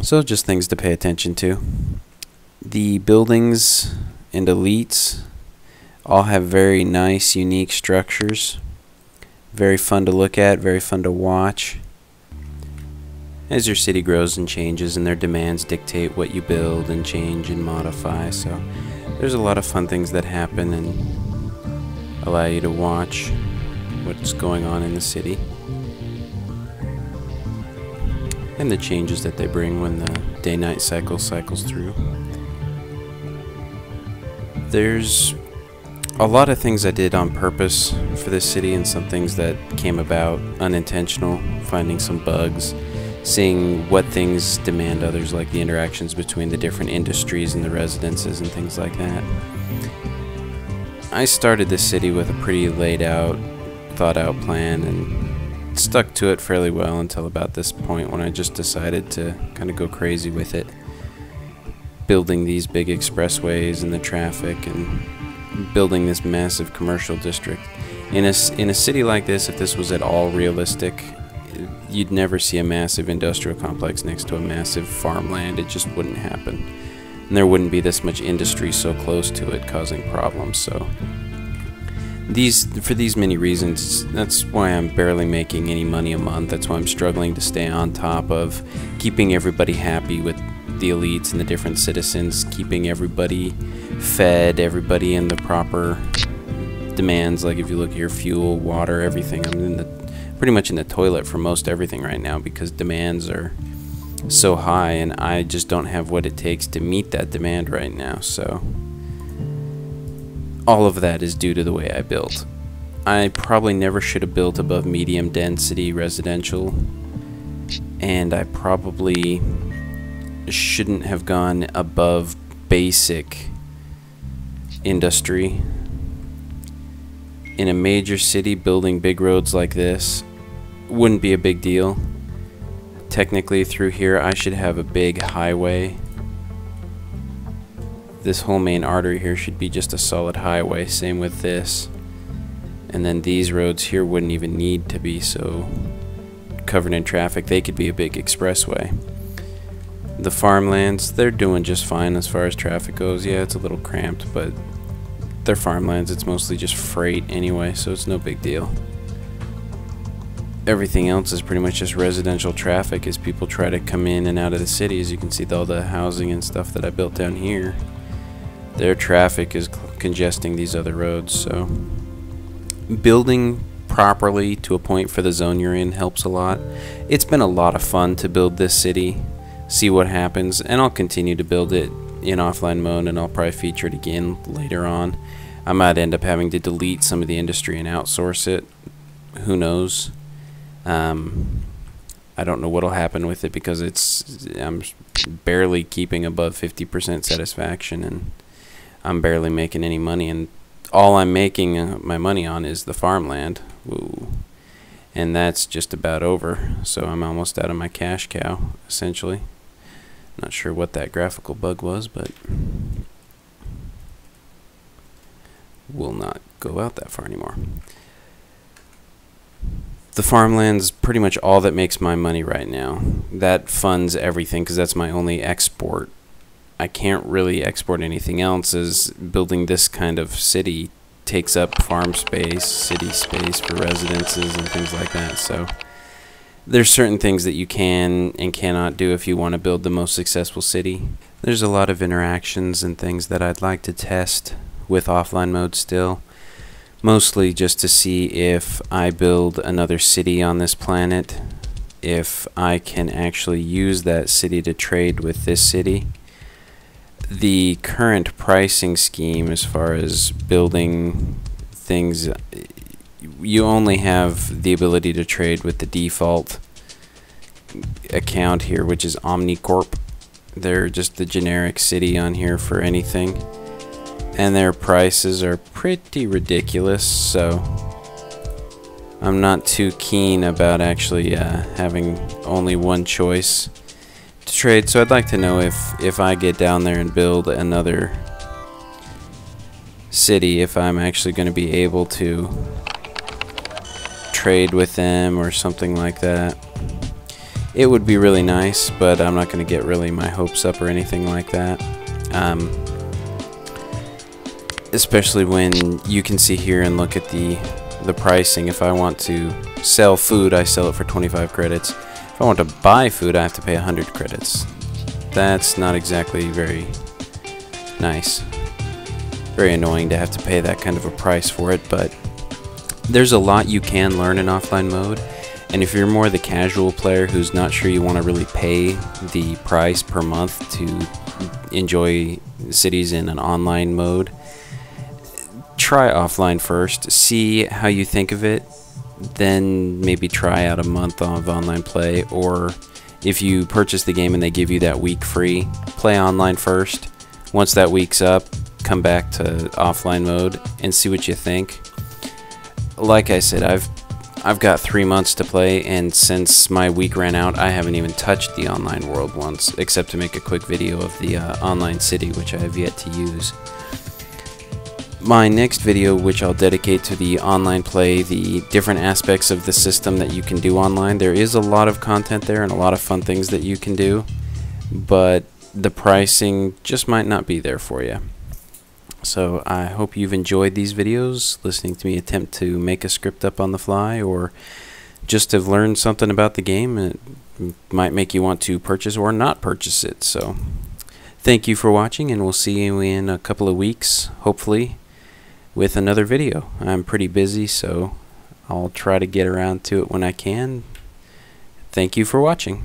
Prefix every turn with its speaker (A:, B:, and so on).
A: So just things to pay attention to. The buildings and elites all have very nice, unique structures. Very fun to look at, very fun to watch. As your city grows and changes and their demands dictate what you build and change and modify, so there's a lot of fun things that happen and allow you to watch what's going on in the city and the changes that they bring when the day-night cycle cycles through. There's a lot of things I did on purpose for this city and some things that came about unintentional, finding some bugs, seeing what things demand others, like the interactions between the different industries and the residences and things like that. I started this city with a pretty laid out, thought out plan and stuck to it fairly well until about this point when I just decided to kind of go crazy with it. Building these big expressways and the traffic and building this massive commercial district. In a city like this, if this was at all realistic, you'd never see a massive industrial complex next to a massive farmland. It just wouldn't happen. And there wouldn't be this much industry so close to it causing problems. So for these many reasons, that's why I'm barely making any money a month. That's why I'm struggling to stay on top of keeping everybody happy with the elites and the different citizens, keeping everybody fed, everybody in the proper demands. Like if you look at your fuel, water, everything, I'm pretty much in the toilet for most everything right now because demands are so high and I just don't have what it takes to meet that demand right now. So all of that is due to the way I built. I probably never should have built above medium density residential, and I probably shouldn't have gone above basic industry. In a major city, building big roads like this wouldn't be a big deal. Technically through here I should have a big highway. This whole main artery here should be just a solid highway, same with this. And then these roads here wouldn't even need to be so covered in traffic. They could be a big expressway. The farmlands, they're doing just fine as far as traffic goes. Yeah, it's a little cramped, but they're farmlands. It's mostly just freight anyway, so it's no big deal. Everything else is pretty much just residential traffic as people try to come in and out of the city. As you can see, all the housing and stuff that I built down here, their traffic is congesting these other roads. So building properly to a point for the zone you're in helps a lot. It's been a lot of fun to build this city, see what happens, and I'll continue to build it in offline mode, and I'll probably feature it again later on. I might end up having to delete some of the industry and outsource it. Who knows? I don't know what'll happen with it because I'm barely keeping above 50% satisfaction, and I'm barely making any money, and all I'm making my money on is the farmland. Woo. And that's just about over, so I'm almost out of my cash cow, essentially. Not sure what that graphical bug was, but will not go out that far anymore. The farmland's pretty much all that makes my money right now. That funds everything because that's my only export. I can't really export anything else, as building this kind of city takes up farm space, city space for residences and things like that. So there's certain things that you can and cannot do if you want to build the most successful city. There's a lot of interactions and things that I'd like to test with offline mode still. Mostly just to see if I build another city on this planet, if I can actually use that city to trade with this city. The current pricing scheme as far as building things, you only have the ability to trade with the default account here, which is Omnicorp. They're just the generic city on here for anything. And their prices are pretty ridiculous, so I'm not too keen about actually having only one choice to trade. So I'd like to know if I get down there and build another city, if I'm actually going to be able to trade with them or something like that. it would be really nice, but I'm not going to get really my hopes up or anything like that. Especially when you can see here and look at the pricing. If I want to sell food, I sell it for 25 credits. If I want to buy food, I have to pay 100 credits. That's not exactly very nice. Very annoying to have to pay that kind of a price for it, but there's a lot you can learn in offline mode, and if you're more the casual player who's not sure you want to really pay the price per month to enjoy cities in an online mode, try offline first, see how you think of it, then maybe try out a month of online play, or if you purchase the game and they give you that week free, play online first. Once that week's up, come back to offline mode and see what you think. Like I said, I've got 3 months to play, and since my week ran out, I haven't even touched the online world once, except to make a quick video of the online city, which I have yet to use. My next video, which I'll dedicate to the online play, the different aspects of the system that you can do online. There is a lot of content there and a lot of fun things that you can do, but the pricing just might not be there for you. So I hope you've enjoyed these videos, listening to me attempt to make a script up on the fly, or just have learned something about the game, and it might make you want to purchase or not purchase it. So thank you for watching, and we'll see you in a couple of weeks, hopefully, with another video. I'm pretty busy, so I'll try to get around to it when I can. Thank you for watching.